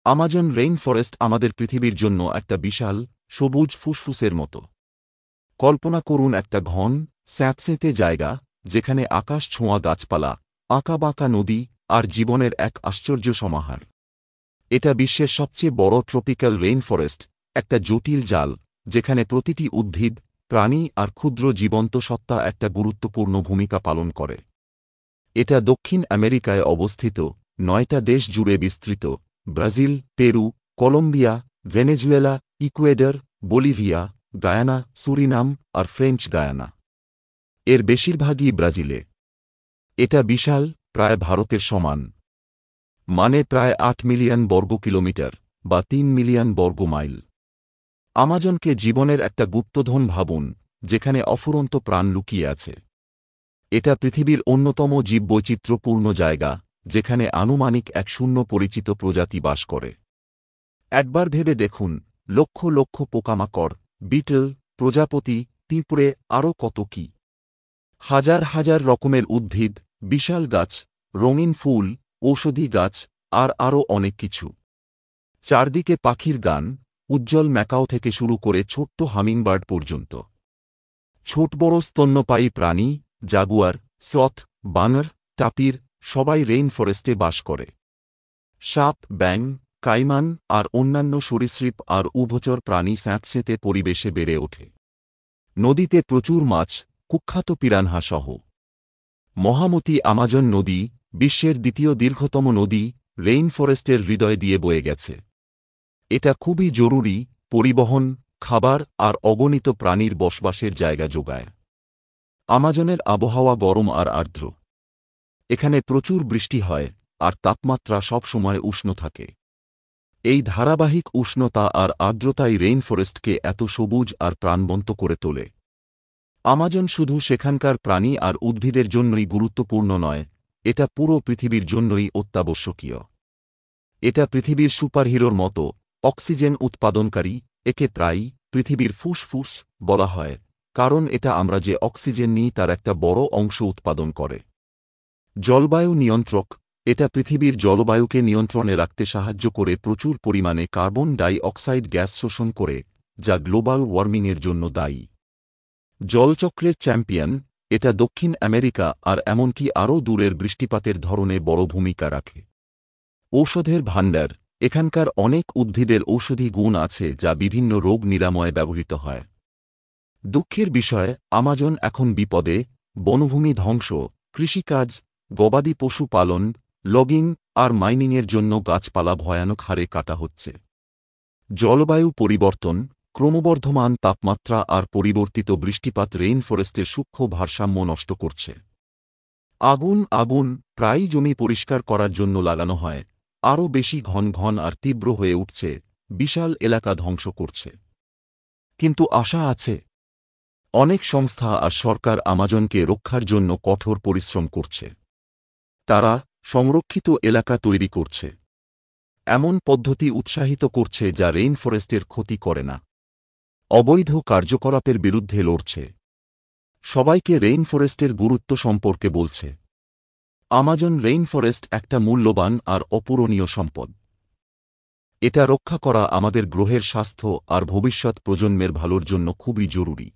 Amazon rain forest আমাদের পৃথিবীর জন্য একটা বিশাল সবুজ ফুসফুসের মতো। কল্পনা করুন একটা ঘন স্যাঁতসেঁতে জায়গা, যেখানে আকাশ ছোঁয়া গাছপালা, আঁকাবাঁকা নদী আর জীবনের এক আশ্চর্য সমাহার। এটা বিশ্বের সবচেয়ে বড় ট্রপিক্যাল রেইন ফরেস্ট, একটা জটিল জাল যেখানে প্রতিটি উদ্ভিদ, প্রাণী আর ক্ষুদ্র জীবন্ত সত্তা একটা গুরুত্বপূর্ণ ভূমিকা পালন করে। এটা দক্ষিণ আমেরিকায় অবস্থিত, 9টা দেশ জুড়ে বিস্তৃত: Brazil, Peru, Colombia, Venezuela, Ecuador, Bolivia, Guyana, Suriname আর ফ্রেঞ্চ গায়ানা। এর বেশিরভাগই ব্রাজিলে। এটা বিশাল, প্রায় ভারতের সমান, মানে প্রায় 8 মিলিয়ন বর্গ কিলোমিটার বা 3 মিলিয়ন বর্গ মাইল। আমাজনকে জীবনের একটা গুপ্তধন ভাবুন, যেখানে অফুরন্ত প্রাণ লুকিয়ে আছে। এটা পৃথিবীর অন্যতম জীববৈচিত্র্যপূর্ণ জায়গা, যেখানে আনুমানিক 100 পরিচিত প্রজাতি বাস করে। একবার ভেবে দেখুন, লক্ষ লক্ষ পোকামাকড়, বিটল, প্রজাপতি, পিঁপড়ে, আরও কত কি! হাজার হাজার রকমের উদ্ভিদ, বিশাল গাছ, রঙিন ফুল, ঔষধি গাছ আর আরও অনেক কিছু। চারদিকে পাখির গান, উজ্জ্বল ম্যাকাও থেকে শুরু করে ছোট্ট হামিংবার্ড পর্যন্ত। ছোট বড় স্তন্যপায়ী প্রাণী, জাগুয়ার, স্লথ, বানর, টাপির, সবাই রেইন ফরেস্টে বাস করে। সাপ, ব্যাঙ, কাইমান আর অন্যান্য সরীসৃপ আর উভচর প্রাণী স্যাঁতসেঁতে পরিবেশে বেড়ে ওঠে। নদীতে প্রচুর মাছ, কুখ্যাত পিরানহা সহ। মহামতি আমাজন নদী, বিশ্বের দ্বিতীয় দীর্ঘতম নদী, রেইন ফরেস্টের হৃদয় দিয়ে বয়ে গেছে। এটা খুবই জরুরি, পরিবহন, খাবার আর অগণিত প্রাণীর বসবাসের জায়গা যোগায়। আমাজনের আবহাওয়া গরম আর আর্দ্র। এখানে প্রচুর বৃষ্টি হয় আর তাপমাত্রা সবসময় উষ্ণ থাকে। এই ধারাবাহিক উষ্ণতা আর আর্দ্রতাই রেইন ফরেস্টকে এত সবুজ আর প্রাণবন্ত করে তোলে। আমাজন শুধু সেখানকার প্রাণী আর উদ্ভিদের জন্যই গুরুত্বপূর্ণ নয়, এটা পুরো পৃথিবীর জন্যই অত্যাবশ্যকীয়। এটা পৃথিবীর সুপারহিরোর মতো, অক্সিজেন উৎপাদনকারী। একে প্রায়ই পৃথিবীর ফুসফুস বলা হয়, কারণ এটা আমরা যে অক্সিজেন নিই তার একটা বড় অংশ উৎপাদন করে। জলবায়ু নিয়ন্ত্রক, এটা পৃথিবীর জলবায়ুকে নিয়ন্ত্রণে রাখতে সাহায্য করে প্রচুর পরিমাণে কার্বন ডাই অক্সাইড গ্যাস শোষণ করে, যা গ্লোবাল ওয়ার্মিংয়ের জন্য দায়ী। জলচক্রের চ্যাম্পিয়ন, এটা দক্ষিণ আমেরিকা আর এমনকি আরও দূরের বৃষ্টিপাতের ধরনে বড় ভূমিকা রাখে। ঔষধের ভাণ্ডার, এখানকার অনেক উদ্ভিদের ঔষধি গুণ আছে যা বিভিন্ন রোগ নিরাময়ে ব্যবহৃত হয়। দুঃখের বিষয়, আমাজন এখন বিপদে। বনভূমি ধ্বংস, কৃষিকাজ, গবাদি পশু পালন, লগিং আর মাইনিংয়ের জন্য গাছপালা ভয়ানক হারে কাটা হচ্ছে। জলবায়ু পরিবর্তন, ক্রমবর্ধমান তাপমাত্রা আর পরিবর্তিত বৃষ্টিপাত রেইন ফরেস্টের সূক্ষ্ম ভারসাম্য নষ্ট করছে। আগুন প্রায়ই জমি পরিষ্কার করার জন্য লাগানো হয়, আরও বেশি ঘন ঘন আর তীব্র হয়ে উঠছে, বিশাল এলাকা ধ্বংস করছে। কিন্তু আশা আছে। অনেক সংস্থা আর সরকার আমাজনকে রক্ষার জন্য কঠোর পরিশ্রম করছে। তারা সংরক্ষিত এলাকা তৈরি করছে, এমন পদ্ধতি উৎসাহিত করছে যা রেইন ফরেস্টের ক্ষতি করে না, অবৈধ কার্যকলাপের বিরুদ্ধে লড়ছে, সবাইকে রেইন ফরেস্টের গুরুত্ব সম্পর্কে বলছে। আমাজন রেইন ফরেস্ট একটা মূল্যবান আর অপূরণীয় সম্পদ। এটা রক্ষা করা আমাদের গ্রহের স্বাস্থ্য আর ভবিষ্যৎ প্রজন্মের ভালোর জন্য খুবই জরুরি।